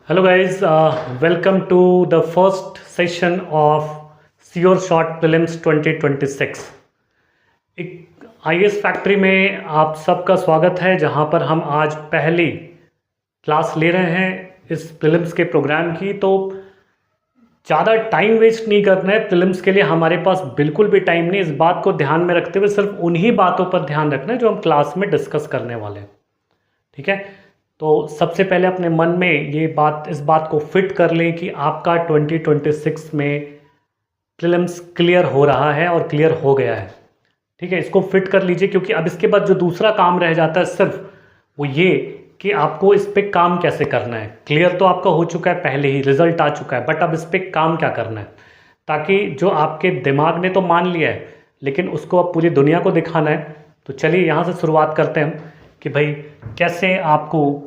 Hello guys, welcome to the first session of Sure Short Prelims 2026। एक IAS factory में आप सबका स्वागत है, जहां पर हम आज पहली क्लास ले रहे हैं इस प्रीलिम्स के प्रोग्राम की। तो ज़्यादा टाइम वेस्ट नहीं करना है। प्रीलिम्स के लिए हमारे पास बिल्कुल भी टाइम नहीं। इस बात को ध्यान में रखते हुए सिर्फ उन्हीं बातों पर ध्यान रखना है जो हम क्लास में डिस्कस करने वाले हैं, ठीक है। तो सबसे पहले अपने मन में इस बात को फिट कर लें कि आपका 2026 में प्रीलिम्स क्लियर हो रहा है और क्लियर हो गया है, ठीक है। इसको फिट कर लीजिए, क्योंकि अब इसके बाद जो दूसरा काम रह जाता है सिर्फ वो ये कि आपको इस पे काम कैसे करना है। क्लियर तो आपका हो चुका है, पहले ही रिजल्ट आ चुका है, बट अब इस पे काम क्या करना है, ताकि जो आपके दिमाग ने तो मान लिया है लेकिन उसको अब पूरी दुनिया को दिखाना है। तो चलिए यहाँ से शुरुआत करते हैं हम कि भाई कैसे आपको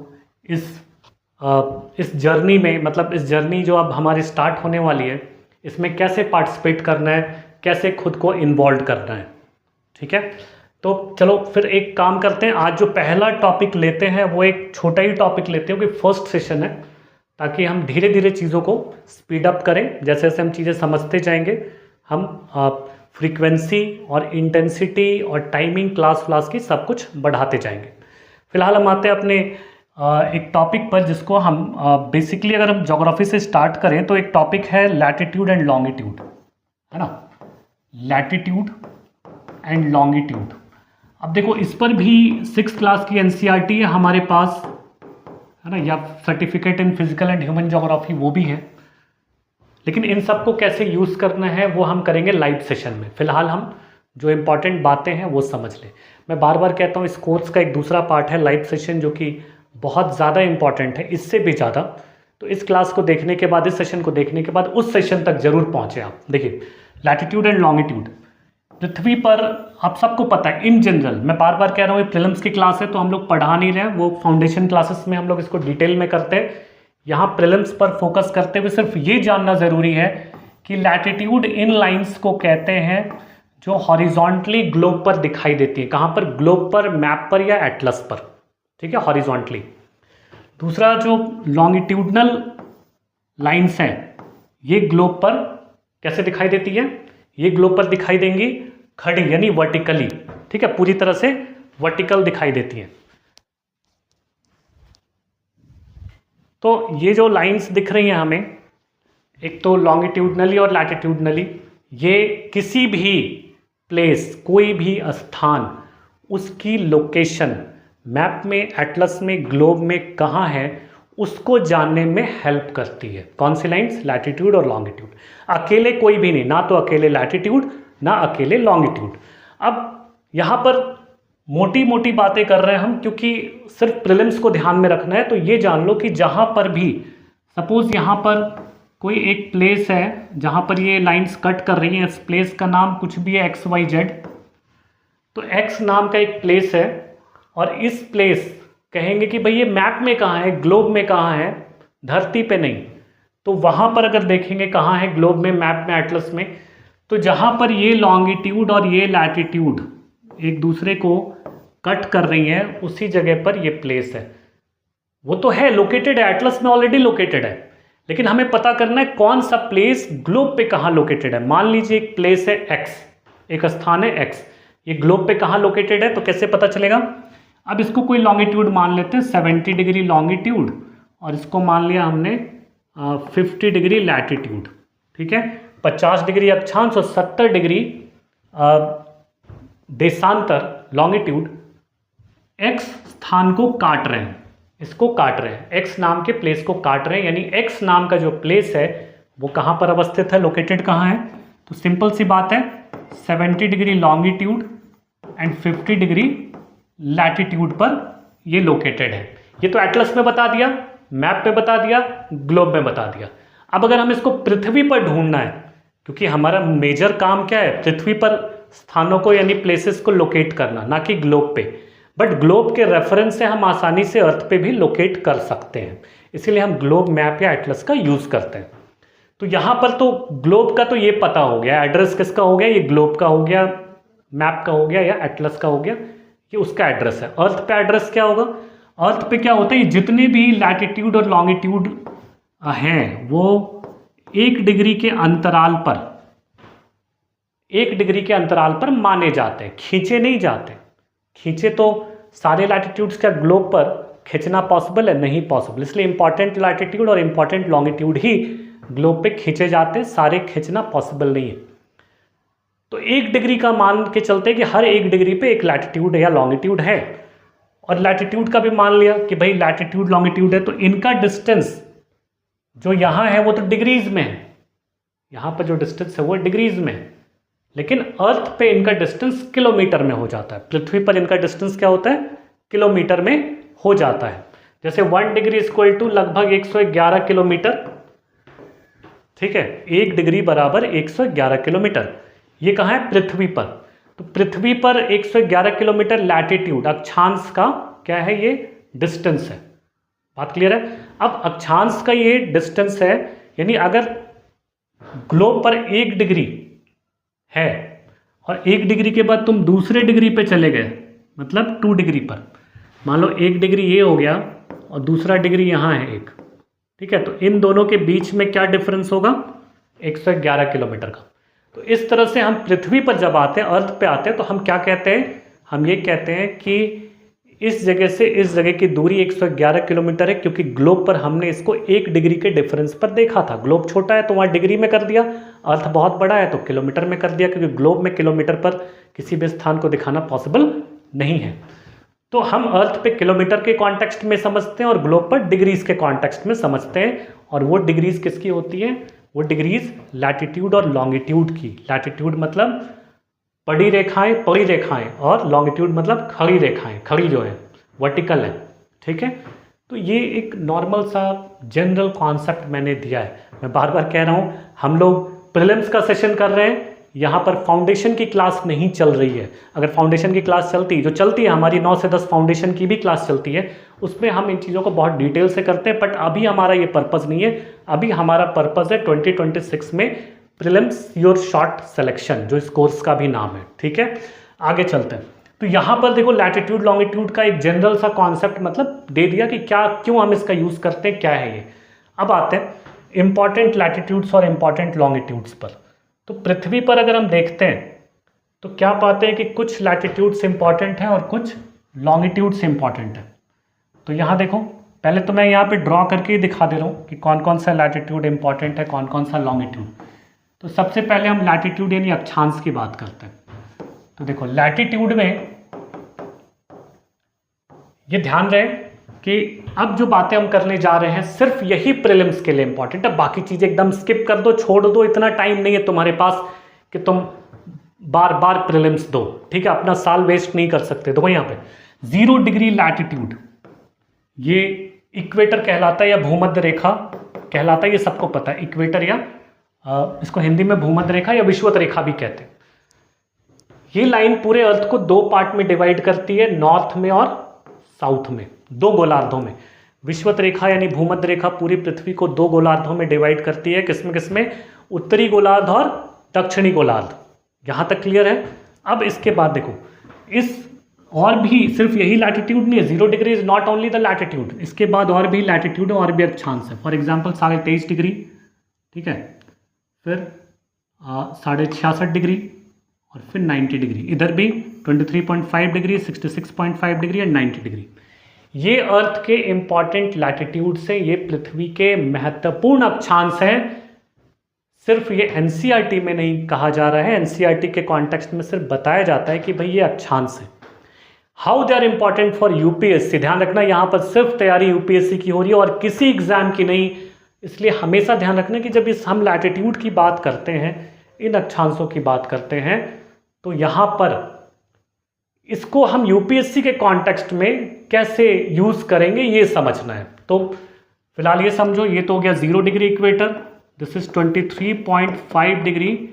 इस जर्नी में, मतलब इस जर्नी जो अब हमारी स्टार्ट होने वाली है, इसमें कैसे पार्टिसिपेट करना है, कैसे खुद को इन्वॉल्व करना है, ठीक है। तो चलो फिर एक काम करते हैं। आज जो पहला टॉपिक लेते हैं वो एक छोटा ही टॉपिक लेते हैं, क्योंकि फर्स्ट सेशन है, ताकि हम धीरे धीरे चीज़ों को स्पीड अप करें। जैसे जैसे हम चीज़ें समझते जाएंगे हम फ्रीक्वेंसी और इंटेंसिटी और टाइमिंग क्लास की सब कुछ बढ़ाते जाएंगे। फिलहाल हम आते हैं अपने एक टॉपिक पर, जिसको हम बेसिकली अगर हम ज्योग्राफी से स्टार्ट करें तो एक टॉपिक है लैटिट्यूड एंड लॉन्गिट्यूड, है ना। Latitude and longitude. अब देखो, इस पर भी 6th क्लास की एनसीईआरटी है हमारे पास, है ना, या certificate in physical and human geography वो भी है। लेकिन इन सब को कैसे यूज़ करना है वो हम करेंगे लाइव सेशन में। फिलहाल हम जो इम्पॉर्टेंट बातें हैं वो समझ लें। मैं बार बार कहता हूँ, इस कोर्स का एक दूसरा पार्ट है लाइव सेशन, जो कि बहुत ज़्यादा इंपॉर्टेंट है, इससे भी ज़्यादा। तो इस क्लास को देखने के बाद, इस सेशन को देखने के बाद उस सेशन तक जरूर पहुँचे आप। देखिए, लैटिट्यूड एंड लॉन्गिट्यूड पृथ्वी पर आप सबको पता है इन जनरल। मैं बार बार कह रहा हूँ, ये प्रीलिम्स की क्लास है तो हम लोग पढ़ा नहीं रहे हैं, वो फाउंडेशन क्लासेस में हम लोग इसको डिटेल में करते हैं। यहाँ प्रीलिम्स पर फोकस करते हुए सिर्फ ये जानना ज़रूरी है कि लैटिट्यूड इन लाइन्स को कहते हैं जो हॉरिजॉन्टली ग्लोब पर दिखाई देती है। कहाँ पर? ग्लोब पर, मैप पर या एटलस पर, ठीक है, हॉरिजॉन्टली। दूसरा जो लॉन्गिट्यूडनल लाइन्स हैं, ये ग्लोब पर कैसे दिखाई देती है? ये ग्लोब पर दिखाई देंगी खड़ी, यानी वर्टिकली, ठीक है, पूरी तरह से वर्टिकल दिखाई देती हैं। तो ये जो लाइन्स दिख रही हैं हमें, एक तो लॉन्गिट्यूडनली और लैटिट्यूडनली, ये किसी भी प्लेस, कोई भी स्थान, उसकी लोकेशन मैप में, एटलस में, ग्लोब में कहाँ है, उसको जानने में हेल्प करती है। कौन सी लाइन्स? लैटिट्यूड और लॉन्गिट्यूड। अकेले कोई भी नहीं, ना तो अकेले लैटिट्यूड ना अकेले लॉन्गिट्यूड। अब यहाँ पर मोटी मोटी बातें कर रहे हैं हम, क्योंकि सिर्फ प्रीलिम्स को ध्यान में रखना है। तो ये जान लो कि जहाँ पर भी, सपोज यहाँ पर कोई एक प्लेस है जहाँ पर ये लाइंस कट कर रही हैं, इस प्लेस का नाम कुछ भी है, XYZ। तो X नाम का एक प्लेस है, और इस प्लेस कहेंगे कि भाई ये मैप में कहाँ है, ग्लोब में कहाँ है, धरती पे नहीं। तो वहाँ पर अगर देखेंगे कहाँ है, ग्लोब में, मैप में, एटलस में, तो जहाँ पर ये लॉन्गिट्यूड और ये लैटिट्यूड एक दूसरे को कट कर रही हैं, उसी जगह पर ये प्लेस है। वो तो है, लोकेटेड है, एटलस में ऑलरेडी लोकेटेड है, लेकिन हमें पता करना है कौन सा प्लेस ग्लोब पे कहाँ लोकेटेड है। मान लीजिए एक प्लेस है X, एक स्थान है X, ये ग्लोब पे कहाँ लोकेटेड है, तो कैसे पता चलेगा? अब इसको कोई लॉन्गिट्यूड मान लेते हैं, 70 डिग्री लॉन्गिट्यूड, और इसको मान लिया हमने 50 डिग्री लैटिट्यूड, ठीक है। 50 डिग्री अक्षांश और 70 डिग्री देशांतर, लॉन्गिट्यूड। X स्थान को काट रहे हैं, इसको काट रहे हैं, X नाम के प्लेस को काट रहे हैं, यानी X नाम का जो प्लेस है वो कहाँ पर अवस्थित है, लोकेटेड कहाँ है? तो सिंपल सी बात है, 70 degree longitude and 50 degree latitude पर ये लोकेटेड है। ये तो एटलस में बता दिया, मैप पे बता दिया, ग्लोब में बता दिया। अब अगर हम इसको पृथ्वी पर ढूंढना है, क्योंकि हमारा मेजर काम क्या है, पृथ्वी पर स्थानों को यानी प्लेसेस को लोकेट करना, ना कि ग्लोब पे। बट ग्लोब के रेफरेंस से हम आसानी से अर्थ पे भी लोकेट कर सकते हैं, इसीलिए हम ग्लोब, मैप या एटलस का यूज़ करते हैं। तो यहाँ पर तो ग्लोब का तो ये पता हो गया, एड्रेस किसका हो गया, ये ग्लोब का हो गया, मैप का हो गया या एटलस का हो गया, ये उसका एड्रेस है। अर्थ पे एड्रेस क्या होगा? अर्थ पे क्या होता है, जितने भी लैटिट्यूड और लॉन्गिट्यूड हैं वो 1 डिग्री के अंतराल पर, 1 डिग्री के अंतराल पर माने जाते हैं, खींचे नहीं जाते। खींचे तो सारे लैटिट्यूड्स का ग्लोब पर खींचना पॉसिबल है? नहीं पॉसिबल। इसलिए इंपॉर्टेंट लैटिट्यूड और इंपॉर्टेंट लॉन्गिट्यूड ही ग्लोब पे खींचे जाते हैं, सारे खींचना पॉसिबल नहीं है। तो 1 डिग्री का मान के चलते कि हर 1 डिग्री पे एक लैटिट्यूड या लॉन्गिट्यूड है, और लैटिट्यूड का भी मान लिया कि भाई लैटिट्यूड लॉन्गिट्यूड है, तो इनका डिस्टेंस जो यहाँ है वो तो डिग्रीज में है, यहाँ पर जो डिस्टेंस है वो डिग्रीज में है, लेकिन अर्थ पे इनका डिस्टेंस किलोमीटर में हो जाता है। पृथ्वी पर इनका डिस्टेंस क्या होता है? किलोमीटर में हो जाता है। जैसे 1 डिग्री इक्वल टू लगभग 111 किलोमीटर, ठीक है, 1 डिग्री बराबर 111 किलोमीटर। ये कहाँ है? पृथ्वी पर। तो पृथ्वी पर 111 किलोमीटर लैटिट्यूड, अक्षांश का क्या है? ये डिस्टेंस है। बात क्लियर है? अब अक्षांश का ये डिस्टेंस है, यानी अगर ग्लोब पर 1 डिग्री है और 1 डिग्री के बाद तुम दूसरे डिग्री पे चले गए, मतलब 2 डिग्री पर, मान लो 1 डिग्री ये हो गया और दूसरा डिग्री यहाँ है एक, ठीक है, तो इन दोनों के बीच में क्या डिफरेंस होगा? 111 किलोमीटर का। तो इस तरह से हम पृथ्वी पर जब आते हैं, अर्थ पे आते हैं, तो हम क्या कहते हैं? हम ये कहते हैं कि इस जगह से इस जगह की दूरी 111 किलोमीटर है, क्योंकि ग्लोब पर हमने इसको 1 डिग्री के डिफरेंस पर देखा था। ग्लोब छोटा है तो वहाँ डिग्री में कर दिया, अर्थ बहुत बड़ा है तो किलोमीटर में कर दिया, क्योंकि ग्लोब में किलोमीटर पर किसी भी स्थान को दिखाना पॉसिबल नहीं है। तो हम अर्थ पे किलोमीटर के कॉन्टेक्स्ट में समझते हैं और ग्लोब पर डिग्रीज के कॉन्टेक्स्ट में समझते हैं, और वो डिग्रीज किसकी होती हैं? वो डिग्रीज लैटिट्यूड और लॉन्गिट्यूड की। लैटिट्यूड मतलब पड़ी रेखाएं, और लॉन्गिट्यूड मतलब खड़ी रेखाएं, खड़ी जो है वर्टिकल है, ठीक है। तो ये एक नॉर्मल सा जनरल कॉन्सेप्ट मैंने दिया है। मैं बार बार कह रहा हूँ, हम लोग प्रीलिम्स का सेशन कर रहे हैं, यहाँ पर फाउंडेशन की क्लास नहीं चल रही है। अगर फाउंडेशन की क्लास चलती, जो चलती है हमारी 9 से 10 फाउंडेशन की भी क्लास चलती है, उसमें हम इन चीज़ों को बहुत डिटेल से करते हैं, बट अभी हमारा ये पर्पज़ नहीं है। अभी हमारा पर्पज़ है 2026 में प्रीलिम्स योर शॉर्ट सिलेक्शन, जो इस कोर्स का भी नाम है, ठीक है। आगे चलते हैं। तो यहाँ पर देखो लैटिट्यूड लॉन्गिट्यूड का एक जनरल सा कॉन्सेप्ट मतलब दे दिया कि क्या, क्यों हम इसका यूज़ करते हैं, क्या है ये। अब आते हैं इंपॉर्टेंट लैटिट्यूड्स और इंपॉर्टेंट लॉन्गिट्यूड्स पर। तो पृथ्वी पर अगर हम देखते हैं तो क्या पाते हैं कि कुछ लैटिट्यूड्स इंपॉर्टेंट हैं और कुछ लॉन्गिट्यूड्स इंपॉर्टेंट हैं। तो यहाँ देखो, पहले तो मैं यहाँ पे ड्रॉ करके ही दिखा दे रहा हूँ कि कौन कौन सा लैटिट्यूड इंपॉर्टेंट है, कौन कौन सा लॉन्गिट्यूड। तो सबसे पहले हम लैटिट्यूड यानी अक्षांश की बात करते हैं। तो देखो लैटिट्यूड में ये ध्यान रहे कि अब जो बातें हम करने जा रहे हैं सिर्फ यही प्रीलिम्स के लिए इंपॉर्टेंट है, बाकी चीज़ें एकदम स्किप कर दो, छोड़ दो। इतना टाइम नहीं है तुम्हारे पास कि तुम बार बार प्रीलिम्स दो, ठीक है, अपना साल वेस्ट नहीं कर सकते। देखो यहाँ पे 0 डिग्री लैटिट्यूड, ये इक्वेटर कहलाता है या भूमध्य रेखा कहलाता है, ये सबको पता है। इक्वेटर या इसको हिंदी में भूमध्य रेखा या विषुवत रेखा भी कहते हैं। ये लाइन पूरे अर्थ को 2 पार्ट में डिवाइड करती है, नॉर्थ में और साउथ में, 2 गोलार्धों में। विषुवत रेखा यानी भूमध्य रेखा पूरी पृथ्वी को 2 गोलार्धों में डिवाइड करती है। किसमें किसमें? उत्तरी गोलार्ध और दक्षिणी गोलार्ध। यहाँ तक क्लियर है? अब इसके बाद देखो, इस और भी सिर्फ यही लैटिट्यूड नहीं है, 0 degree is not only the latitude, इसके बाद और भी लैटिट्यूड है और भी अक्षांश है। फॉर एग्जाम्पल 23.5 डिग्री, ठीक है, फिर 66.5 डिग्री और फिर 90 डिग्री, इधर भी 23.5 डिग्री, 66.5 डिग्री एंड 90 डिग्री। ये अर्थ के इंपॉर्टेंट लैटिट्यूड से, ये पृथ्वी के महत्वपूर्ण अक्षांश हैं। सिर्फ ये एनसीईआरटी में नहीं कहा जा रहा है, एनसीईआरटी के कॉन्टेक्स्ट में सिर्फ बताया जाता है कि भाई ये अक्षांश है। How they are important for UPSC, ध्यान रखना यहाँ पर सिर्फ तैयारी यूपीएससी की हो रही है और किसी एग्जाम की नहीं। इसलिए हमेशा ध्यान रखना कि जब इस हम लैटिट्यूड की बात करते हैं, इन अक्षांशों की बात करते हैं, तो यहाँ पर इसको हम यूपीएससी के कॉन्टेक्स्ट में कैसे यूज़ करेंगे ये समझना है। तो फिलहाल ये समझो, ये तो हो गया 0 degree equator, this is 23.5 degree,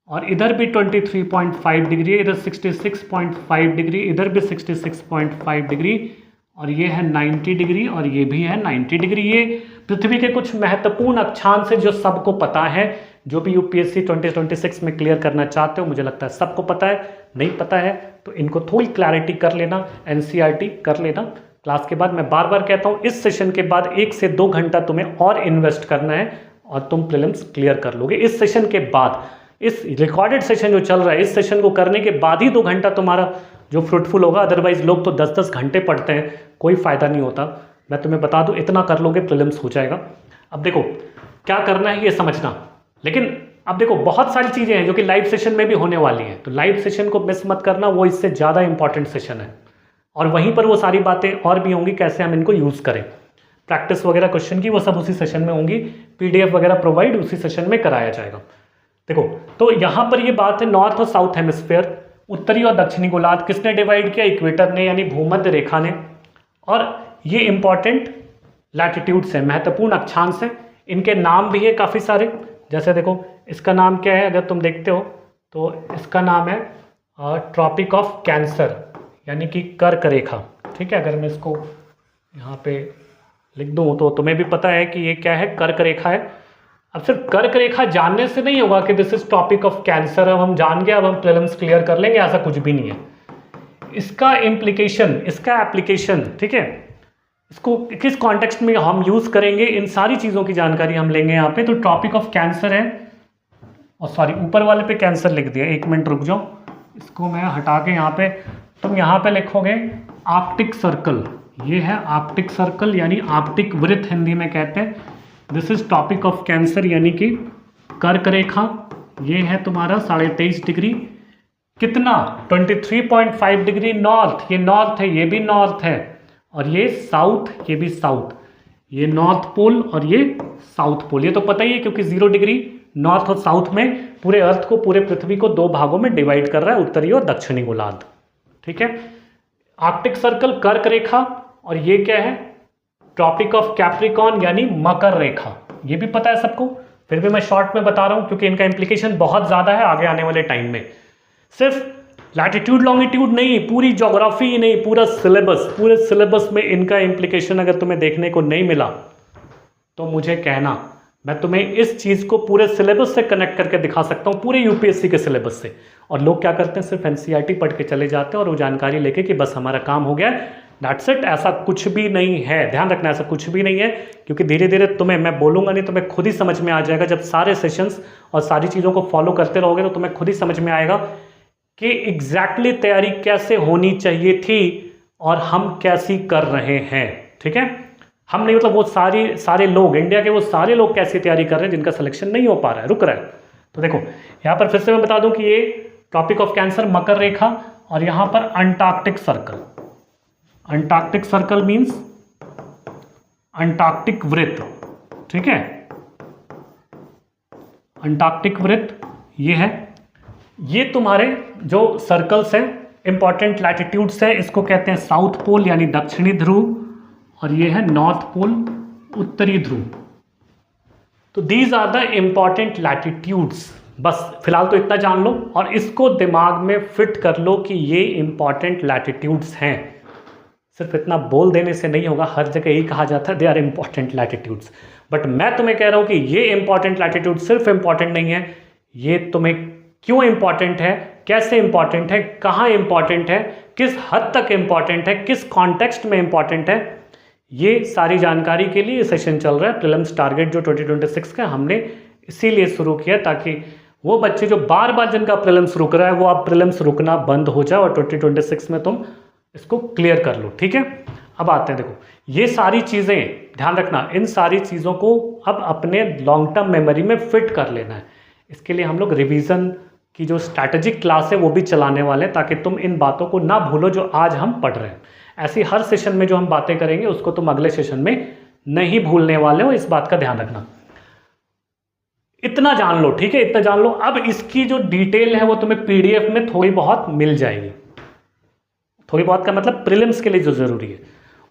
और इधर भी 23.5 डिग्री, इधर 66.5 डिग्री, इधर भी 66.5 डिग्री, और ये है 90 डिग्री और ये भी है 90 डिग्री। ये पृथ्वी के कुछ महत्वपूर्ण अक्षांश है जो सबको पता है। जो भी यूपीएससी 2026 में क्लियर करना चाहते हो, मुझे लगता है सबको पता है। नहीं पता है तो इनको थोड़ी क्लैरिटी कर लेना, एनसीईआरटी कर लेना, क्लास के बाद मैं बार बार कहता हूँ, इस सेशन के बाद 1 से 2 घंटा तुम्हें और इन्वेस्ट करना है और तुम प्रीलिम्स क्लियर कर लोगे। इस सेशन के बाद, इस रिकॉर्डेड सेशन जो चल रहा है, इस सेशन को करने के बाद ही 2 घंटा तुम्हारा जो फ्रूटफुल होगा। अदरवाइज लोग तो 10-10 घंटे पढ़ते हैं, कोई फ़ायदा नहीं होता। मैं तुम्हें बता दूं, इतना कर लोगे प्रीलिम्स हो जाएगा। अब देखो क्या करना है ये समझना। लेकिन अब देखो बहुत सारी चीज़ें हैं जो कि लाइव सेशन में भी होने वाली हैं, तो लाइव सेशन को मिस मत करना, वो इससे ज़्यादा इंपॉर्टेंट सेशन है। और वहीं पर वो सारी बातें और भी होंगी, कैसे हम इनको यूज़ करें, प्रैक्टिस वगैरह क्वेश्चन की, वो सब उसी सेशन में होंगी। PDF वगैरह प्रोवाइड उसी सेशन में कराया जाएगा। देखो तो यहाँ पर ये बात है, नॉर्थ और साउथ हेमिस्फेयर, उत्तरी और दक्षिणी गोलार्ध किसने डिवाइड किया? इक्वेटर ने, यानी भूमध्य रेखा ने। और ये इंपॉर्टेंट लैटिट्यूड्स हैं, महत्वपूर्ण अक्षांश हैं। इनके नाम भी है काफ़ी सारे, जैसे देखो इसका नाम क्या है, अगर तुम देखते हो तो इसका नाम है ट्रॉपिक ऑफ कैंसर, यानी कि कर्क रेखा। ठीक है, अगर मैं इसको यहाँ पे लिख दूँ तो तुम्हें भी पता है कि ये क्या है, कर्क रेखा है। अब सिर्फ कर्क रेखा जानने से नहीं होगा कि this is topic of cancer, अब हम जान गए, अब हम प्रीलिम्स क्लियर कर लेंगे, ऐसा कुछ भी नहीं है। इसका इम्प्लीकेशन, इसका एप्लीकेशन, ठीक है, इसको किस कॉन्टेक्स्ट में हम यूज़ करेंगे, इन सारी चीज़ों की जानकारी हम लेंगे यहाँ पे। तो टॉपिक ऑफ कैंसर है, और सॉरी ऊपर वाले पे कैंसर लिख दिया, 1 मिनट रुक जाओ, इसको मैं हटा के यहाँ पे, तुम यहाँ पे लिखोगे आर्कटिक सर्कल। ये है आर्कटिक सर्कल, यानी आर्कटिक वृत्त हिंदी में कहते हैं। This is topic of cancer, यानी कि कर्क रेखा। ये है तुम्हारा 23.5 डिग्री, कितना 23.5 डिग्री नॉर्थ, ये नॉर्थ है, ये भी नॉर्थ है, और ये साउथ, ये भी साउथ, ये नॉर्थ पोल और ये साउथ पोल। ये तो पता ही है क्योंकि 0 डिग्री नॉर्थ और साउथ में पूरे अर्थ को, पूरे पृथ्वी को 2 भागों में डिवाइड कर रहा है, उत्तरी और दक्षिणी गोलार्ध। ठीक है, आर्कटिक सर्कल, कर्क रेखा, और ये क्या है, ट्रॉपिक ऑफ कैप्रिकॉर्न, यानी मकर रेखा। ये भी पता है सबको, फिर भी मैं शॉर्ट में बता रहा हूं क्योंकि इनका इंप्लीकेशन बहुत ज़्यादा है आगे आने वाले टाइम में। सिर्फ लैटिट्यूड लॉन्गिट्यूड नहीं, पूरी ज्योग्राफी ही नहीं, पूरा सिलेबस, पूरे सिलेबस में इनका इंप्लीकेशन अगर तुम्हें देखने को नहीं मिला तो मुझे कहना, मैं तुम्हें इस चीज़ को पूरे सिलेबस से कनेक्ट करके दिखा सकता हूँ, पूरे UPSC के सिलेबस से। और लोग क्या करते हैं, सिर्फ NCERT पढ़ के चले जाते हैं और वो जानकारी लेके कि बस हमारा काम हो गया, दैट्स इट। ऐसा कुछ भी नहीं है, ध्यान रखना, ऐसा कुछ भी नहीं है, क्योंकि धीरे धीरे तुम्हें, मैं बोलूँगा नहीं, तुम्हें खुद ही समझ में आ जाएगा। जब सारे सेशंस और सारी चीज़ों को फॉलो करते रहोगे तो तुम्हें खुद ही समझ में आएगा कि एग्जैक्टली तैयारी कैसे होनी चाहिए थी और हम कैसी कर रहे हैं। ठीक है, हम नहीं, मतलब वो सारे लोग, इंडिया के वो सारे लोग कैसी तैयारी कर रहे हैं जिनका सिलेक्शन नहीं हो पा रहा है, रुक रहा है। तो देखो यहाँ पर फिर से मैं बता दूं कि ये टॉपिक ऑफ कैंसर, मकर रेखा, और यहाँ पर Antarctic circle. Antarctic circle means Antarctic वृत्त। ठीक है, अंटार्कटिक वृत्त ये है। ये तुम्हारे जो सर्कल्स हैं, इंपॉर्टेंट लैटिट्यूड्स है, इसको कहते हैं साउथ पोल यानी दक्षिणी ध्रुव, और ये है नॉर्थ पोल, उत्तरी ध्रुव। तो these are the important latitudes. बस फिलहाल तो इतना जान लो और इसको दिमाग में फिट कर लो कि ये इंपॉर्टेंट लैटिट्यूड्स हैं। सिर्फ इतना बोल देने से नहीं होगा, हर जगह यही कहा जाता है they are important latitudes, but मैं तुम्हें कह रहा हूं कि ये इंपॉर्टेंट लैटिट्यूड सिर्फ इंपॉर्टेंट नहीं है, ये तुम्हें क्यों इंपॉर्टेंट है, कैसे इंपॉर्टेंट है, कहाँ इंपॉर्टेंट है, किस हद तक इंपॉर्टेंट है, किस कॉन्टेक्स्ट में इंपॉर्टेंट है, ये सारी जानकारी के लिए सेशन चल रहा है। प्रीलिम्स टारगेट जो 2026 का हमने इसीलिए शुरू किया, ताकि वो बच्चे जो बार बार जिनका प्रीलिम्स रुक रहा है वो आप प्रीलिम्स रुकना बंद हो जाए और 2026 में तुम इसको क्लियर कर लो। ठीक है, अब आते हैं, देखो ये सारी चीज़ें ध्यान रखना, इन सारी चीज़ों को अब अपने लॉन्ग टर्म मेमोरी में फिट कर लेना है। इसके लिए हम लोग रिवीजन की जो स्ट्रैटेजिक क्लास है वो भी चलाने वाले हैं, ताकि तुम इन बातों को ना भूलो जो आज हम पढ़ रहे हैं। ऐसी हर सेशन में जो हम बातें करेंगे उसको तुम अगले सेशन में नहीं भूलने वाले हो, इस बात का ध्यान रखना। इतना जान लो, ठीक है, इतना जान लो। अब इसकी जो डिटेल है वो तुम्हें PDF में थोड़ी बहुत मिल जाएगी। थोड़ी बहुत का मतलब प्रीलिम्स के लिए जो ज़रूरी है,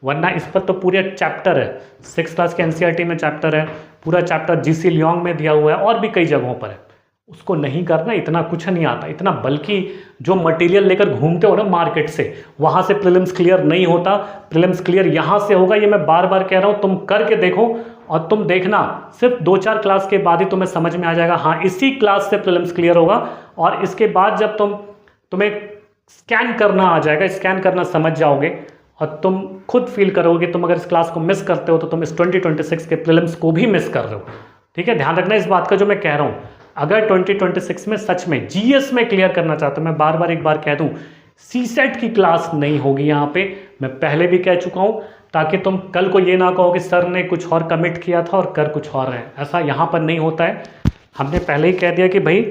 वरना इस पर तो पूरा चैप्टर है, 6th क्लास के NCERT में चैप्टर है, पूरा चैप्टर GC लियोंग में दिया हुआ है और भी कई जगहों पर है। उसको नहीं करना, इतना कुछ नहीं आता, इतना बल्कि जो मटेरियल लेकर घूमते हो ना मार्केट से, वहाँ से प्रीलिम्स क्लियर नहीं होता। प्रीलिम्स क्लियर यहाँ से होगा, ये मैं बार बार कह रहा हूँ, तुम करके देखो और तुम देखना सिर्फ 2-4 क्लास के बाद ही तुम्हें समझ में आ जाएगा, हाँ इसी क्लास से प्रीलिम्स क्लियर होगा। और इसके बाद जब तुम्हें स्कैन करना आ जाएगा, स्कैन करना समझ जाओगे, और तुम खुद फील करोगे तुम अगर इस क्लास को मिस करते हो तो तुम इस 2026 के प्रीलिम्स को भी मिस कर रहे हो। ठीक है, ध्यान रखना इस बात का जो मैं कह रहा हूँ। अगर 2026 में सच में जीएस में क्लियर करना चाहते हो, मैं बार बार एक बार कह दूं, सीसेट की क्लास नहीं होगी यहाँ पे, मैं पहले भी कह चुका हूँ, ताकि तुम कल को ये ना कहो कि सर ने कुछ और कमिट किया था और कर कुछ और है। ऐसा यहाँ पर नहीं होता है। हमने पहले ही कह दिया कि भाई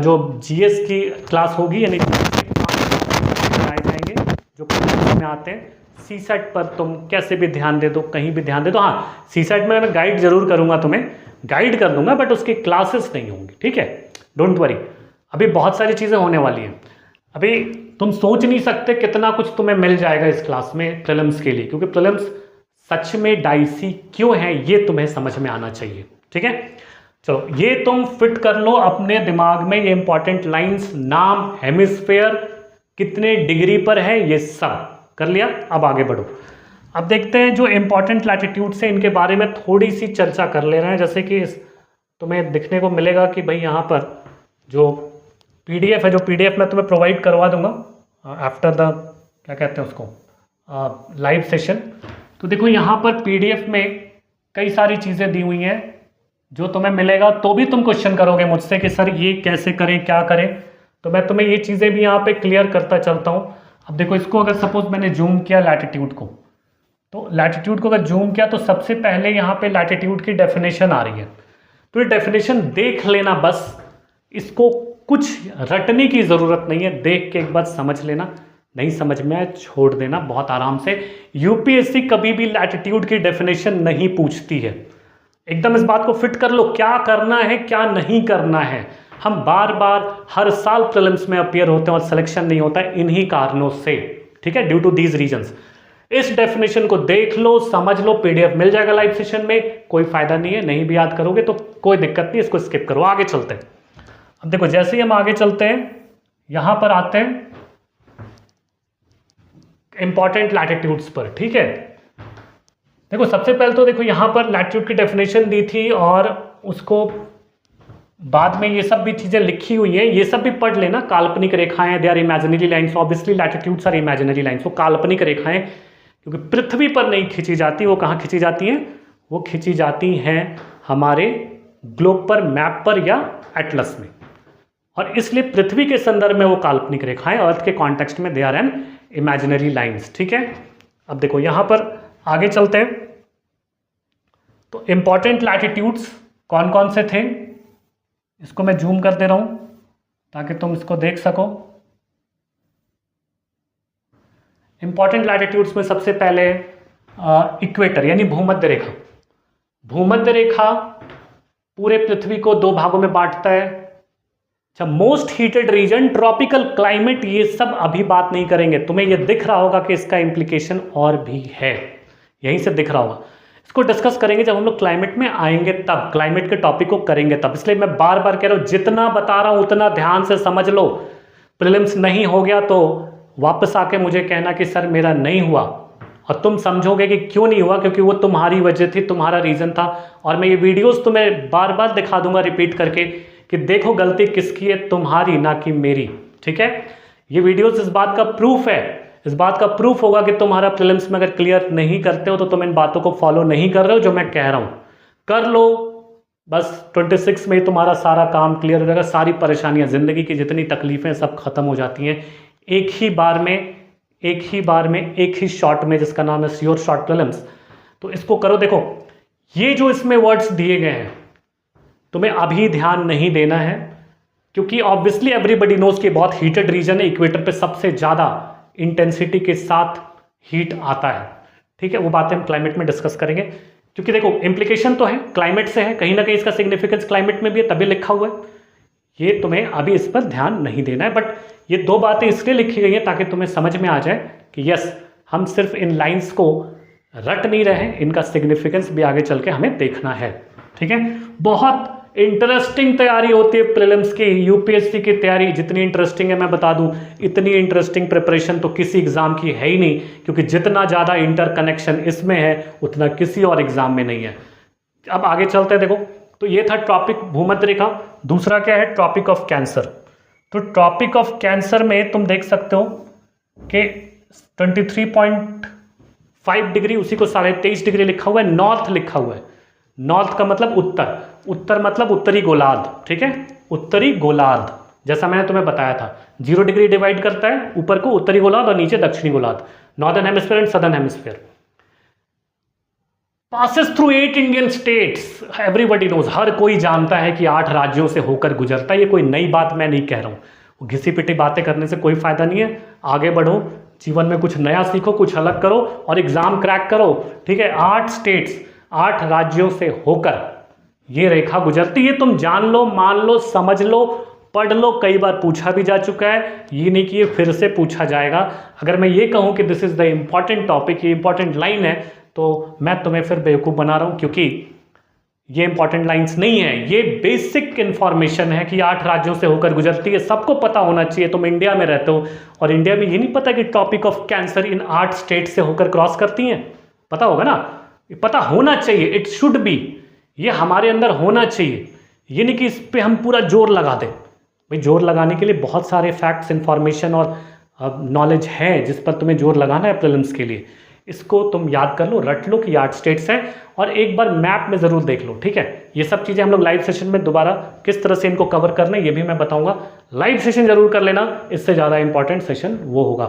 जो जीएस की क्लास होगी यानी बनाए जाएंगे जो में आते हैं। सीसेट पर तुम कैसे भी ध्यान दे दो, कहीं भी ध्यान दे दो। हाँ, सीसेट में मैं गाइड जरूर करूंगा, तुम्हें गाइड कर दूंगा, बट उसकी क्लासेस नहीं होंगी। ठीक है, डोंट वरी। अभी बहुत सारी चीज़ें होने वाली हैं। अभी तुम सोच नहीं सकते कितना कुछ तुम्हें मिल जाएगा इस क्लास में प्रीलिम्स के लिए, क्योंकि प्रीलिम्स सच में डाइसी क्यों है ये तुम्हें समझ में आना चाहिए। ठीक है, चलो ये तुम फिट कर लो अपने दिमाग में, ये इंपॉर्टेंट लाइंस, नाम, हेमिस्फेयर कितने डिग्री पर है, ये सब कर लिया। अब आगे बढ़ो। अब देखते हैं जो इंपॉर्टेंट लैटिट्यूड्स हैं इनके बारे में थोड़ी सी चर्चा कर ले रहे हैं। जैसे कि तुम्हें दिखने को मिलेगा कि भाई यहाँ पर जो पीडीएफ है, जो पीडीएफ मैं तुम्हें प्रोवाइड करवा दूंगा आफ्टर द क्या कहते हैं उसको लाइव सेशन। तो देखो यहाँ पर पीडीएफ में कई सारी चीज़ें दी हुई हैं जो तुम्हें मिलेगा, तो भी तुम क्वेश्चन करोगे मुझसे कि सर ये कैसे करें, क्या करें। तो मैं तुम्हें ये चीज़ें भी यहाँ पे क्लियर करता चलता हूँ। अब देखो इसको अगर सपोज मैंने जूम किया लैटिट्यूड को, तो लैटिट्यूड को अगर जूम किया तो सबसे पहले यहाँ पे लैटिट्यूड की डेफिनेशन आ रही है। तो ये डेफिनेशन देख लेना बस, इसको कुछ रटने की ज़रूरत नहीं है, देख के एक बार समझ लेना, नहीं समझ में आए छोड़ देना बहुत आराम से। यूपीएससी कभी भी लैटिट्यूड की डेफिनेशन नहीं पूछती है। एकदम इस बात को फिट कर लो, क्या करना है क्या नहीं करना है। हम बार बार हर साल प्रीलिम्स में अपीयर होते हैं और सिलेक्शन नहीं होता है इन्हीं कारणों से। ठीक है, ड्यू टू दीज रीजंस। इस डेफिनेशन को देख लो, समझ लो, पीडीएफ मिल जाएगा लाइव सेशन में, कोई फायदा नहीं है, नहीं भी याद करोगे तो कोई दिक्कत नहीं, इसको स्किप करो, आगे चलते हैं। अब देखो जैसे ही हम आगे चलते हैं यहां पर आते हैं इंपॉर्टेंट लैटिट्यूड्स पर। ठीक है, देखो सबसे पहले तो देखो यहां पर लैटिट्यूड की डेफिनेशन दी थी और उसको बाद में ये सब भी चीजें लिखी हुई हैं, ये सब भी पढ़ लेना। काल्पनिक रेखाएं, they are imaginary lines, obviously latitudes are imaginary lines, वो काल्पनिक रेखाएं क्योंकि पृथ्वी पर नहीं खींची जाती, वो कहाँ खींची जाती हैं, वो खींची जाती हैं हमारे ग्लोब पर, मैप पर या एटलस में, और इसलिए पृथ्वी के संदर्भ में वो काल्पनिक रेखाएं, अर्थ के कॉन्टेक्स्ट में they are an imaginary lines. ठीक है, अब देखो यहां पर आगे चलते हैं। तो इंपॉर्टेंट लैटिट्यूड्स कौन कौन से थे, इसको मैं जूम कर दे रहा हूं ताकि तुम इसको देख सको। इंपॉर्टेंट लैटिट्यूड्स में सबसे पहले इक्वेटर यानी भूमध्य रेखा। भूमध्य रेखा पूरे पृथ्वी को दो भागों में बांटता है। अच्छा, most heated region, tropical climate, ये सब अभी बात नहीं करेंगे। तुम्हें ये दिख रहा होगा कि इसका इंप्लीकेशन और भी है, यहीं से दिख रहा होगा। इसको डिस्कस करेंगे जब हम लोग क्लाइमेट में आएंगे, तब क्लाइमेट के टॉपिक को करेंगे तब। इसलिए मैं बार बार कह रहा हूं, जितना बता रहा हूं उतना ध्यान से समझ लो। प्रीलिम्स नहीं हो गया तो वापस आके मुझे कहना कि सर मेरा नहीं हुआ, और तुम समझोगे कि क्यों नहीं हुआ, क्योंकि वो तुम्हारी वजह थी, तुम्हारा रीजन था। और मैं ये वीडियोस तुम्हें बार बार दिखा दूंगा रिपीट करके कि देखो गलती किसकी है, तुम्हारी ना कि मेरी। ठीक है, ये वीडियोस इस बात का प्रूफ है, इस बात का प्रूफ होगा कि तुम्हारा प्रीलिम्स में अगर क्लियर नहीं करते हो तो तुम इन बातों को फॉलो नहीं कर रहे हो जो मैं कह रहा हूं। कर लो, बस 26 में ही तुम्हारा सारा काम क्लियर हो जाएगा, सारी परेशानियां, जिंदगी की जितनी तकलीफें सब खत्म हो जाती हैं एक ही बार में, एक ही बार में, एक ही शॉट में, जिसका नाम है श्योर शॉर्ट प्रीलिम्स। तो इसको करो। देखो ये जो इसमें वर्ड्स दिए गए हैं तुम्हें अभी ध्यान नहीं देना है, क्योंकि ऑब्वियसली एवरीबडी नोज कि बहुत हीटेड रीजन है, इक्वेटर पे सबसे ज्यादा इंटेंसिटी के साथ हीट आता है। ठीक है, वो बातें हम क्लाइमेट में डिस्कस करेंगे, क्योंकि देखो इंप्लीकेशन तो है क्लाइमेट से है, कहीं ना कहीं इसका सिग्निफिकेंस क्लाइमेट में भी है, तभी लिखा हुआ है। ये तुम्हें अभी इस पर ध्यान नहीं देना है, बट ये दो बातें इसलिए लिखी गई हैं ताकि तुम्हें समझ में आ जाए कि यस, हम सिर्फ इन लाइंस को रट नहीं रहे हैं, इनका सिग्निफिकेंस भी आगे चल के हमें देखना है। ठीक है, बहुत इंटरेस्टिंग तैयारी होती है प्रीलिम्स की। यूपीएससी की तैयारी जितनी इंटरेस्टिंग है मैं बता दूं, इतनी इंटरेस्टिंग प्रिपरेशन तो किसी एग्जाम की है ही नहीं, क्योंकि जितना ज़्यादा इंटरकनेक्शन इसमें है उतना किसी और एग्जाम में नहीं है। अब आगे चलते हैं। देखो तो ये था टॉपिक भूमध्य रेखा। दूसरा क्या है, टॉपिक ऑफ कैंसर। तो टॉपिक ऑफ कैंसर में तुम देख सकते हो कि 23.5 डिग्री, उसी को 23.5 डिग्री लिखा हुआ है, नॉर्थ लिखा हुआ है। नॉर्थ का मतलब उत्तर, उत्तर मतलब उत्तरी गोलार्ध, ठीक है, उत्तरी गोलार्ध, जैसा मैंने तुम्हें बताया था 0 डिग्री डिवाइड करता है ऊपर को उत्तरी गोलार्ध और नीचे दक्षिणी गोलार्ध, northern hemisphere and southern hemisphere. Passes through 8 Indian states, everybody knows, हर कोई जानता है कि 8 राज्यों से होकर गुजरता है। ये कोई नई बात मैं नहीं कह रहा हूं, घिसी पिटी बातें करने से कोई फायदा नहीं है। आगे बढ़ो, जीवन में कुछ नया सीखो, कुछ अलग करो और एग्जाम क्रैक करो, ठीक है। 8 स्टेट्स, 8 राज्यों से होकर ये रेखा गुजरती है। तुम जान लो, मान लो, समझ लो, पढ़ लो, कई बार पूछा भी जा चुका है, ये नहीं कि ये फिर से पूछा जाएगा। अगर मैं ये कहूं कि this is the important topic, ये इंपॉर्टेंट लाइन है, तो मैं तुम्हें फिर बेवकूफ़ बना रहा हूं, क्योंकि ये इंपॉर्टेंट लाइंस नहीं है, ये बेसिक इंफॉर्मेशन है कि 8 राज्यों से होकर गुजरती है, सबको पता होना चाहिए। तुम इंडिया में रहते हो और इंडिया में ये नहीं पता कि tropic of cancer in 8 state से होकर क्रॉस करती हैं, पता होगा ना, पता होना चाहिए, इट शुड बी, ये हमारे अंदर होना चाहिए। ये नहीं कि इस पर हम पूरा जोर लगा दें, भाई जोर लगाने के लिए बहुत सारे फैक्ट्स, इंफॉर्मेशन और नॉलेज है जिस पर तुम्हें जोर लगाना है प्रीलिम्स के लिए। इसको तुम याद कर लो, रट लो कि 8 स्टेट्स हैं, और एक बार मैप में ज़रूर देख लो, ठीक है। ये सब चीज़ें हम लोग लाइव सेशन में दोबारा किस तरह से इनको कवर करना है ये भी मैं बताऊंगा। लाइव सेशन जरूर कर लेना, इससे ज़्यादा इंपॉर्टेंट सेशन वो होगा।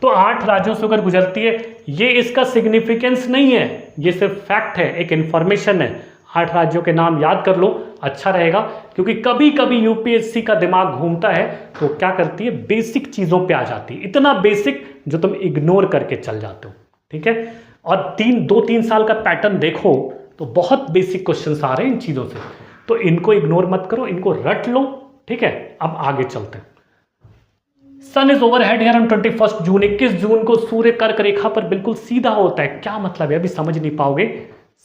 तो 8 राज्यों से होकर गुजरती है, ये इसका सिग्निफिकेंस नहीं है, ये सिर्फ फैक्ट है, एक इंफॉर्मेशन है। 8 राज्यों के नाम याद कर लो, अच्छा रहेगा, क्योंकि कभी कभी यूपीएससी का दिमाग घूमता है तो क्या करती है, बेसिक चीज़ों पे आ जाती है, इतना बेसिक जो तुम इग्नोर करके चल जाते हो, ठीक है। और 2-3 साल का पैटर्न देखो तो बहुत बेसिक क्वेश्चंस आ रहे हैं इन चीज़ों से, तो इनको इग्नोर मत करो, इनको रट लो, ठीक है। अब आगे चलते हैं। सन इज ओवरहेड हियर ऑन 21 जून, 21 जून को सूर्य कर्क रेखा पर बिल्कुल सीधा होता है। क्या मतलब है अभी समझ नहीं पाओगे,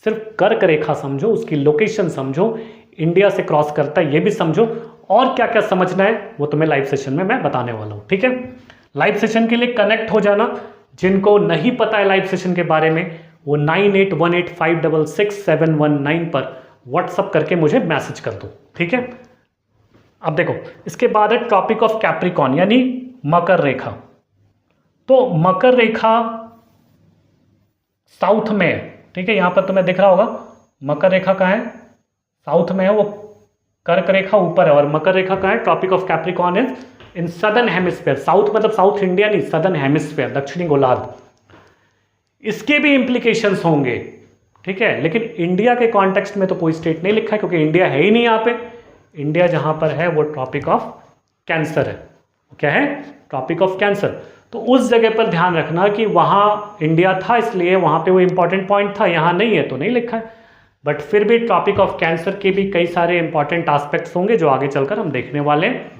सिर्फ कर्क रेखा समझो, उसकी लोकेशन समझो, इंडिया से क्रॉस करता है ये भी समझो, और क्या क्या समझना है वो तुम्हें लाइव सेशन में मैं बताने वाला हूं, ठीक है। लाइव सेशन के लिए कनेक्ट हो जाना, जिनको नहीं पता है लाइव सेशन के बारे में वो 9818566719 पर व्हाट्सअप करके मुझे मैसेज कर दो, ठीक है। अब देखो, इसके बाद है ट्रॉपिक ऑफ कैप्रिकॉन यानी मकर रेखा। तो मकर रेखा साउथ में है, ठीक है, यहां पर तुम्हें दिख रहा होगा मकर रेखा कहाँ है, साउथ में है, वो कर्क रेखा ऊपर है, और मकर रेखा कहाँ है, tropic of capricorn is in southern hemisphere. South मतलब साउथ इंडिया नहीं, सदर्न हेमिस्फीयर, दक्षिणी गोलार्ध। इसके भी इंप्लीकेशंस होंगे, ठीक है, लेकिन इंडिया के कॉन्टेक्स्ट में तो कोई स्टेट नहीं लिखा है, क्योंकि इंडिया है ही नहीं यहाँ पे। इंडिया जहां पर है वो ट्रॉपिक ऑफ कैंसर है। क्या है, ट्रॉपिक ऑफ कैंसर। तो उस जगह पर ध्यान रखना कि वहां इंडिया था इसलिए वहां पे वो इंपॉर्टेंट पॉइंट था, यहां नहीं है तो नहीं लिखा है, बट फिर भी ट्रॉपिक ऑफ कैंसर के भी कई सारे इंपॉर्टेंट एस्पेक्ट्स होंगे जो आगे चलकर हम देखने वाले हैं।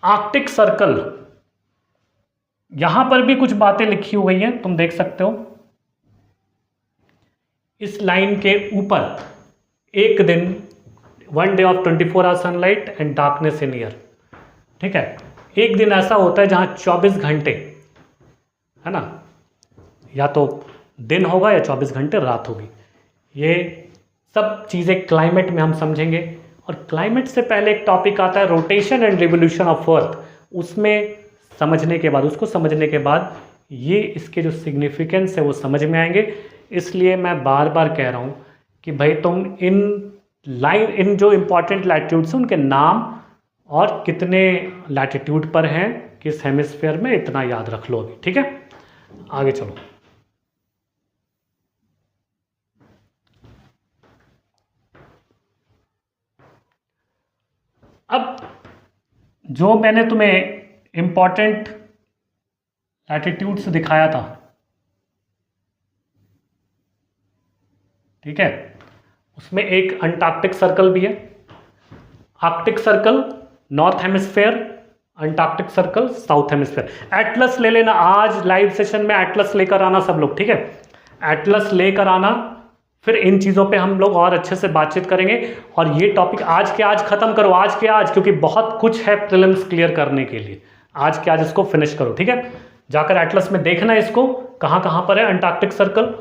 आर्कटिक सर्कल, यहां पर भी कुछ बातें लिखी हुई हैं, तुम देख सकते हो। इस लाइन के ऊपर एक दिन, 1 day of 24 hour sunlight and darkness in year, ठीक है। एक दिन ऐसा होता है जहां 24 घंटे, है ना, या तो दिन होगा या 24 घंटे रात होगी। ये सब चीज़ें क्लाइमेट में हम समझेंगे, और क्लाइमेट से पहले एक टॉपिक आता है rotation and revolution of earth. उसमें समझने के बाद, उसको समझने के बाद ये इसके जो सिग्निफिकेंस है वो समझ में आएंगे। इसलिए मैं बार बार कह रहा हूँ कि भाई तुम इन जो इंपॉर्टेंट लैटिट्यूड्स हैं उनके नाम और कितने लैटिट्यूड पर हैं किस हेमिस्फीयर में, इतना याद रख लो अभी, ठीक है। आगे चलो। अब जो मैंने तुम्हें इंपॉर्टेंट लैटिट्यूड्स दिखाया था, ठीक है, उसमें एक अंटार्कटिक सर्कल भी है। Arctic circle north hemisphere, Antarctic circle south hemisphere. Atlas ले लेना, आज लाइव सेशन में एटलस लेकर आना सब लोग, ठीक है, एटलस लेकर आना, फिर इन चीज़ों पे हम लोग और अच्छे से बातचीत करेंगे। और ये टॉपिक आज के आज खत्म करो, आज के आज, क्योंकि बहुत कुछ है प्रीलिम्स क्लियर करने के लिए। आज के आज इसको फिनिश करो, ठीक है। जाकर एटलस में देखना इसको कहाँ कहाँ पर है अंटार्कटिक सर्कल।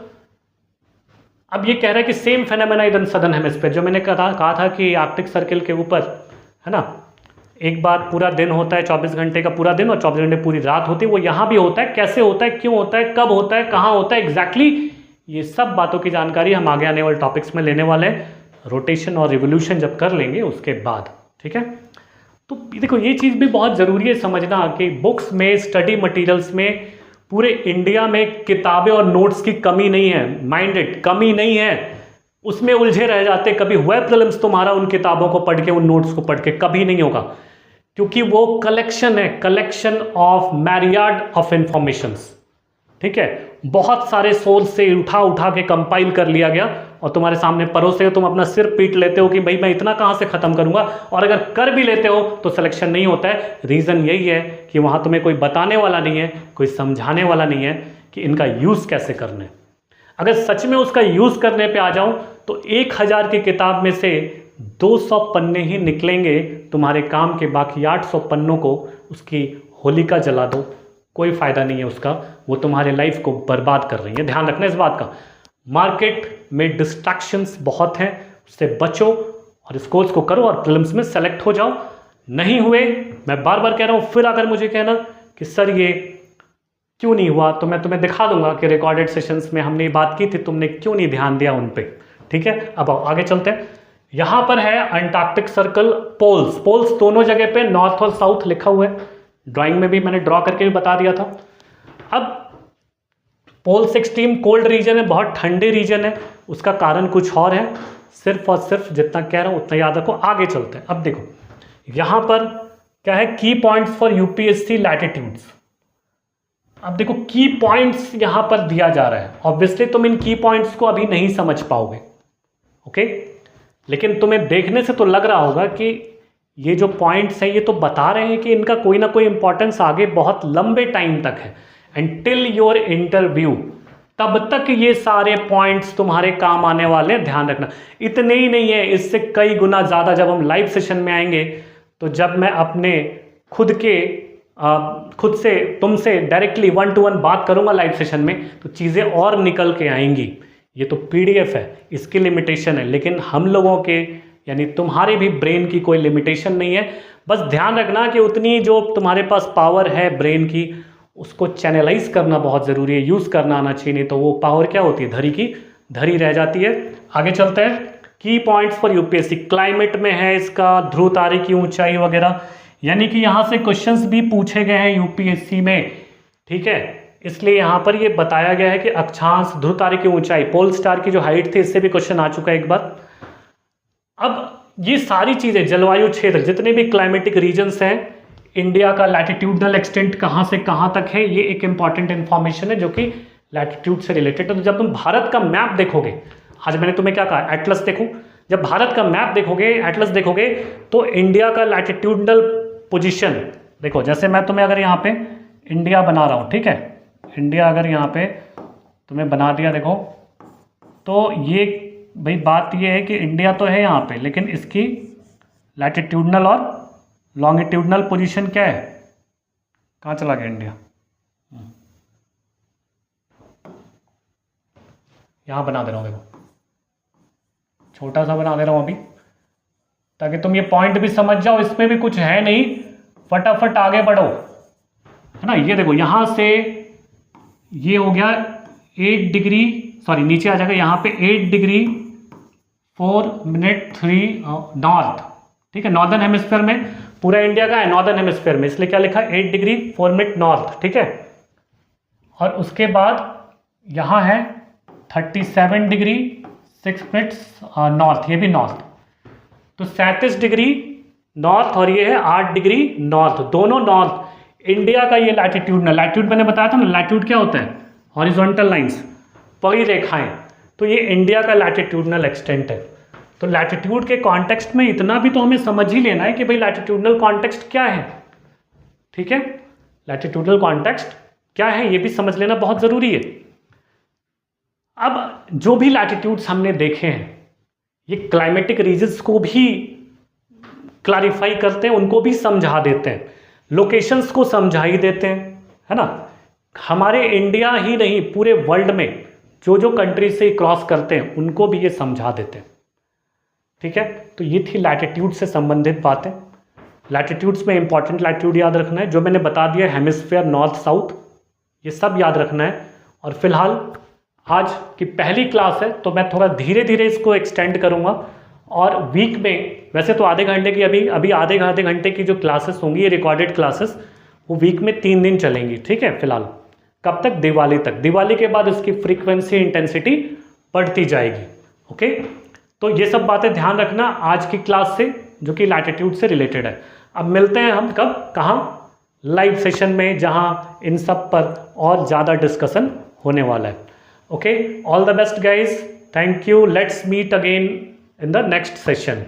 अब ये कह रहा है कि सेम फेनोमेना इन सदर्न हेमिस्फीयर, जो मैंने कहा था कि आर्कटिक सर्कल के ऊपर, है ना, एक बार पूरा दिन होता है, 24 घंटे का पूरा दिन और 24 घंटे पूरी रात होती है, वो यहाँ भी होता है। कैसे होता है, क्यों होता है, कब होता है, कहाँ होता है एग्जैक्टली, ये सब बातों की जानकारी हम आगे आने वाले टॉपिक्स में लेने वाले हैं, रोटेशन और रिवोल्यूशन जब कर लेंगे उसके बाद। ठीक है, तो देखो ये चीज़ भी बहुत ज़रूरी है समझना कि बुक्स में, स्टडी मटेरियल्स में पूरे इंडिया में किताबें और नोट्स की कमी नहीं है, माइंडेड कमी नहीं है, उसमें उलझे रह जाते। कभी हुआ प्रीलिम्स तुम्हारा उन किताबों को पढ़ के, उन नोट्स को पढ़ के? कभी नहीं होगा, क्योंकि वो कलेक्शन है, कलेक्शन ऑफ मैरियाड ऑफ इंफॉर्मेशंस। ठीक है, बहुत सारे सोर्स से उठा उठा के कंपाइल कर लिया गया और तुम्हारे सामने परोसे हो, तुम अपना सिर पीट लेते हो कि भाई मैं इतना कहाँ से खत्म करूंगा, और अगर कर भी लेते हो तो सिलेक्शन नहीं होता है। रीज़न यही है कि वहाँ तुम्हें कोई बताने वाला नहीं है, कोई समझाने वाला नहीं है कि इनका यूज़ कैसे करना है। अगर सच में उसका यूज़ करने पे आ जाऊं तो 1000 की किताब में से 200 पन्ने ही निकलेंगे तुम्हारे काम के, बाकी 800 पन्नों को उसकी होलिका जला दो, कोई फ़ायदा नहीं है उसका, वो तुम्हारे लाइफ को बर्बाद कर रही है। ध्यान रखना इस बात का। मार्केट में डिस्ट्रैक्शंस बहुत हैं, उससे बचो और इस कोर्स को करो और प्रीलिम्स में सेलेक्ट हो जाओ। नहीं हुए, मैं बार बार कह रहा हूँ, फिर अगर मुझे कहना कि सर ये क्यों नहीं हुआ, तो मैं तुम्हें दिखा दूंगा कि रिकॉर्डेड सेशंस में हमने ये बात की थी, तुमने क्यों नहीं ध्यान दिया उन पे। ठीक है, अब आगे चलते हैं। यहाँ पर है अंटार्कटिक सर्कल, पोल्स, पोल्स दोनों जगह पे नॉर्थ और साउथ लिखा हुआ है, ड्राइंग में भी मैंने ड्रॉ करके भी बता दिया था। अब पोल्स एक्सट्रीम कोल्ड रीजन है, बहुत ठंडे रीजन है, उसका कारण कुछ और है, सिर्फ और सिर्फ जितना कह रहा हूँ उतना याद रखो। आगे चलते हैं। अब देखो यहाँ पर क्या है, की पॉइंट्स फॉर यूपीएससी लैटिट्यूड्स। अब देखो की पॉइंट्स यहां पर दिया जा रहा है, ऑब्वियसली तुम इन की पॉइंट्स को अभी नहीं समझ पाओगे, ओके, लेकिन तुम्हें देखने से तो लग रहा होगा कि ये जो पॉइंट्स हैं ये तो बता रहे हैं कि इनका कोई ना कोई इंपॉर्टेंस आगे बहुत लंबे टाइम तक है, एंटिल योर इंटरव्यू, तब तक ये सारे पॉइंट्स तुम्हारे काम आने वाले हैं। ध्यान रखना, इतने ही नहीं है, इससे कई गुना ज़्यादा जब हम लाइव सेशन में आएंगे, तो जब मैं अपने खुद से तुमसे डायरेक्टली 1 to 1 बात करूंगा लाइव सेशन में, तो चीज़ें और निकल के आएंगी। ये तो पीडीएफ है, इसकी लिमिटेशन है, लेकिन हम लोगों के यानी तुम्हारे भी ब्रेन की कोई लिमिटेशन नहीं है। बस ध्यान रखना कि उतनी जो तुम्हारे पास पावर है ब्रेन की, उसको चैनलाइज करना बहुत ज़रूरी है, यूज़ करना आना चाहिए, नहीं तो वो पावर क्या होती है, धरी की धरी रह जाती है। आगे चलते हैं। की पॉइंट्स फॉर यूपीएससी, क्लाइमेट में है इसका, ध्रुव तारे की ऊंचाई वगैरह, यानी कि यहाँ से क्वेश्चंस भी पूछे गए हैं यूपीएससी में। ठीक है, इसलिए यहाँ पर ये बताया गया है कि अक्षांश, ध्रुव तारे की ऊंचाई, पोल स्टार की जो हाइट थी, इससे भी क्वेश्चन आ चुका है एक बार। अब ये सारी चीज़ें, जलवायु क्षेत्र, जितने भी क्लाइमेटिक रीजन्स हैं, इंडिया का लैटिट्यूडनल एक्सटेंट कहाँ से कहाँ तक है, ये एक इंपॉर्टेंट इन्फॉर्मेशन है जो कि लैटिट्यूड से रिलेटेड है। तो जब तुम भारत का मैप देखोगे, आज मैंने तुम्हें क्या कहा, एटलस देखो, जब भारत का मैप देखोगे, एटलस देखोगे, तो इंडिया का लैटिट्यूडनल पोजीशन देखो, जैसे मैं तुम्हें अगर यहाँ पे इंडिया बना रहा हूँ, ठीक है, इंडिया अगर यहाँ पे तुम्हें बना दिया, देखो तो ये भाई बात ये है कि इंडिया तो है यहाँ पे, लेकिन इसकी लैटिट्यूडनल और लॉन्गिट्यूडनल पोजीशन क्या है, कहाँ चला गया इंडिया, यहाँ बना दे रहा हूँ, देखो छोटा सा बना दे रहा हूँ अभी, ताकि तुम ये पॉइंट भी समझ जाओ, इसमें भी कुछ है नहीं, फटाफट आगे बढ़ो, है ना। ये देखो यहाँ से ये हो गया 8 डिग्री, सॉरी नीचे आ जाएगा, यहाँ पे 8 डिग्री 4 मिनट 3 नॉर्थ, ठीक है, नॉर्दर्न हेमिस्फीयर में, पूरा इंडिया का है नॉर्दर्न हेमिस्फीयर में, इसलिए क्या लिखा, 8 डिग्री 4 मिनट नॉर्थ, ठीक है। और उसके बाद यहाँ है 37 डिग्री 6 मिनट्स नॉर्थ, ये भी नॉर्थ, तो 37 डिग्री नॉर्थ और ये है 8 डिग्री नॉर्थ, दोनों नॉर्थ। इंडिया का ये लैटिट्यूड, ना लैटिट्यूड मैंने बताया था ना, लैटिट्यूड क्या होता है, हॉरिजॉन्टल लाइंस, पगड़ी रेखाएं, तो ये इंडिया का लैटिट्यूडनल एक्सटेंट है। तो लैटिट्यूड के कॉन्टेक्स्ट में इतना भी तो हमें समझ ही लेना है कि भाई लैटिट्यूडनल कॉन्टेक्स्ट क्या है, ठीक है, लैटिट्यूडनल कॉन्टेक्स्ट क्या है ये भी समझ लेना बहुत ज़रूरी है। अब जो भी लैटिट्यूड्स हमने देखे हैं, ये क्लाइमेटिक रीजन्स को भी क्लैरिफाई करते हैं, उनको भी समझा देते हैं, लोकेशंस को समझा ही देते हैं, है ना। हमारे इंडिया ही नहीं, पूरे वर्ल्ड में जो जो कंट्री से क्रॉस करते हैं उनको भी ये समझा देते हैं, ठीक है। तो ये थी लैटिट्यूड से संबंधित बातें। लैटिट्यूड्स में इंपॉर्टेंट लैटिट्यूड याद रखना है, जो मैंने बता दिया हेमिस्फीयर नॉर्थ साउथ, ये सब याद रखना है। और फिलहाल आज की पहली क्लास है तो मैं थोड़ा धीरे धीरे इसको एक्सटेंड करूँगा, और वीक में वैसे तो आधे घंटे की अभी आधे घंटे की जो क्लासेस होंगी, ये रिकॉर्डेड क्लासेस, वो वीक में 3 दिन चलेंगी, ठीक है। फिलहाल कब तक? दिवाली तक। दिवाली के बाद इसकी फ्रीक्वेंसी इंटेंसिटी बढ़ती जाएगी, ओके। तो ये सब बातें ध्यान रखना आज की क्लास से, जो कि लैटिट्यूड से रिलेटेड है। अब मिलते हैं हम कब, कहाँ? लाइव सेशन में, जहाँ इन सब पर और ज़्यादा डिस्कशन होने वाला है, okay. All the best guys, thank you, let's meet again in the next session.